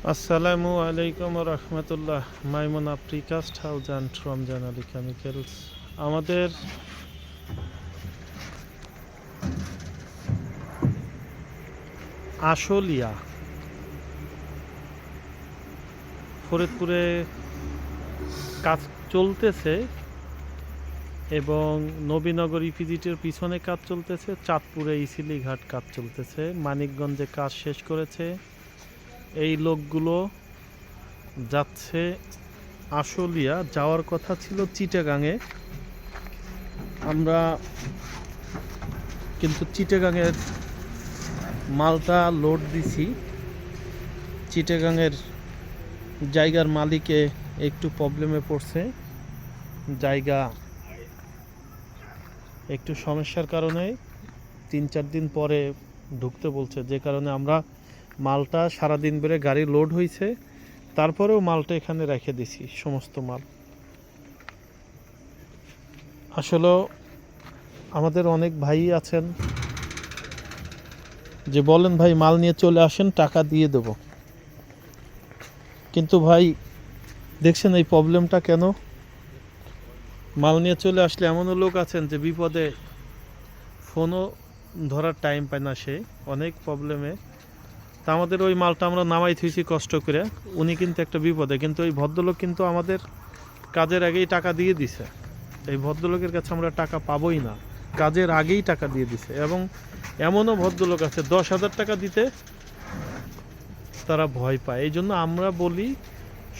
আসসালামু আলাইকুম রহমতুল্লাহ। Maimuna precast house and Ramzan Ali chemicals. আমাদের আশুলিয়া ফরিদপুরে কাজ চলতেছে এবং নবীনগর ইপিজিটের পিছনে কাজ চলতেছে, চাঁদপুরে ইসিলি ঘাট কাজ চলতেছে, মানিকগঞ্জে কাজ শেষ করেছে। এই লোকগুলো যাচ্ছে আশুলিয়া, যাওয়ার কথা ছিল চিটাগাঙে। আমরা কিন্তু চিটাগাঙের মালটা লোড দিছি। চিটাগাঙের জায়গার মালিকে একটু প্রবলেমে পড়ছে, জায়গা একটু সমস্যার কারণে 3-4 দিন পরে ঢুকতে বলছে, যে কারণে আমরা মালটা সারাদিন ধরে গাড়ি লোড হয়েছে, তারপরেও মালটা এখানে রেখে দিছি। সমস্ত মাল আসলে আমাদের অনেক ভাই আছেন যে বলেন ভাই মাল নিয়ে চলে আসেন, টাকা দিয়ে দেব। কিন্তু ভাই দেখছেন এই প্রবলেমটা কেন? মাল নিয়ে চলে আসলে এমনও লোক আছেন যে বিপদে ফোনও ধরার টাইম পায় না, সে অনেক প্রবলেমে। তা আমাদের ওই মালটা আমরা নামাই থুইছি কষ্ট করে, উনি কিন্তু একটা বিপদে। কিন্তু ওই ভদ্রলোক কিন্তু আমাদের কাজের আগেই টাকা দিয়ে দিছে। এই ভদ্রলোকের কাছে আমরা টাকা পাবোই না, কাজের আগেই টাকা দিয়ে দিছে। এবং এমনও ভদ্রলোক আছে 10,000 টাকা দিতে তারা ভয় পায়। এই জন্য আমরা বলি,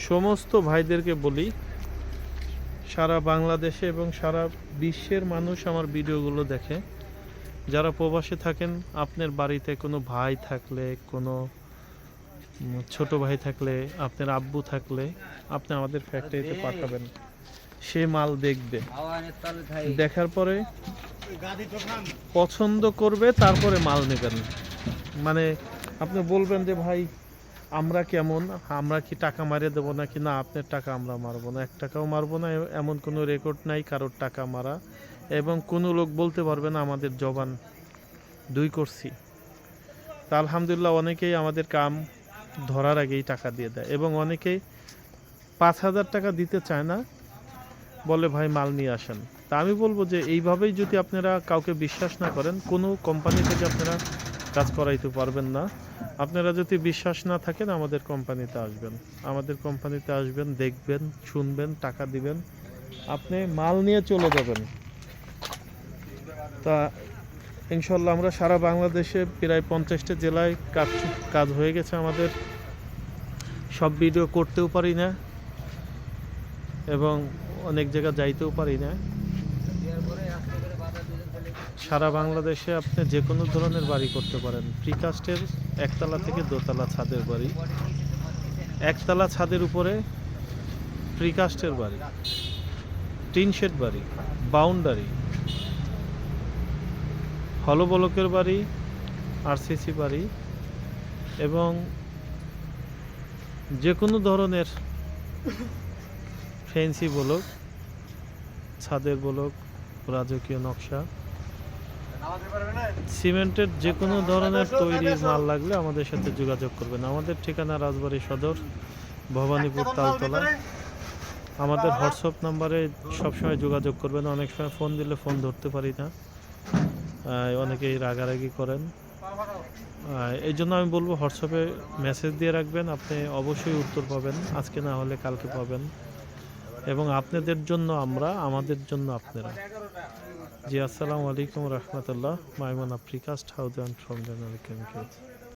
সমস্ত ভাইদেরকে বলি, সারা বাংলাদেশে এবং সারা বিশ্বের মানুষ আমার ভিডিওগুলো দেখে, যারা প্রবাসে থাকেন, আপনার বাড়িতে কোনো ভাই থাকলে, কোনো ছোট ভাই থাকলে, আপনার আব্বু থাকলে, আপনি আমাদের ফ্যাক্টরিতে পাঠাবেন। সে মাল দেখবে, দেখার পরে পছন্দ করবে, তারপরে মাল নেবেন। মানে আপনি বলবেন যে ভাই আমরা কেমন, আমরা কি টাকা মারিয়ে দেবো নাকি? না, আপনার টাকা আমরা মারবো না, 1 টাকাও মারবো না। এমন কোনো রেকর্ড নাই কারোর টাকা মারা। এবং কোনো লোক বলতে পারবে না আমাদের জবান 2 করছি। তা আলহামদুলিল্লাহ অনেকেই আমাদের কাম ধরার আগেই টাকা দিয়ে দেয়, এবং অনেকেই 5,000 টাকা দিতে চায় না, বলে ভাই মাল নিয়ে আসেন। তা আমি বলবো যে এইভাবেই যদি আপনারা কাউকে বিশ্বাস না করেন, কোনো কোম্পানি থেকে আপনারা কাজ করাইতে পারবেন না। আপনারা যদি বিশ্বাস না থাকেন, আমাদের কোম্পানিতে আসবেন। আমাদের কোম্পানিতে আসবেন, দেখবেন, শুনবেন, টাকা দিবেন, আপনি মাল নিয়ে চলে যাবেন। তা ইনশাল্লাহ আমরা সারা বাংলাদেশে প্রায় 50টা জেলায় কাজ হয়ে গেছে আমাদের। সব ভিডিও করতেও পারি না এবং অনেক জায়গা যাইতেও পারি না। সারা বাংলাদেশে আপনি যে কোনো ধরনের বাড়ি করতে পারেন। প্রিকাস্টের 1তলা থেকে 2তলা ছাদের বাড়ি, 1তলা ছাদের উপরে প্রিকাস্টের বাড়ি, টিন শেড বাড়ি, বাউন্ডারি, হলো ব্লকের বাড়ি, আরসিসি বাড়ি, এবং যে কোনো ধরনের ফেন্সি ব্লক, ছাদের ব্লক, রাজকীয় নকশা, সিমেন্টের যে কোনো ধরনের তৈরির মাল লাগলে আমাদের সাথে যোগাযোগ করবেন। আমাদের ঠিকানা রাজবাড়ী সদর, ভবানীপুর তালতলা। আমাদের হোয়াটসঅ্যাপ নাম্বারে সবসময় যোগাযোগ করবেন। অনেক সময় ফোন দিলে ফোন ধরতে পারি না, অনেকেই রাগারাগি করেন। এই জন্য আমি বলবো হোয়াটসঅ্যাপে মেসেজ দিয়ে রাখবেন, আপনি অবশ্যই উত্তর পাবেন, আজকে না হলে কালকে পাবেন। এবং আপনাদের জন্য আমরা, আমাদের জন্য আপনারা। জি, আসসালামু আলাইকুম রহমতুল্লাহ। Maimuna precast house and Ramzan Ali chemicals.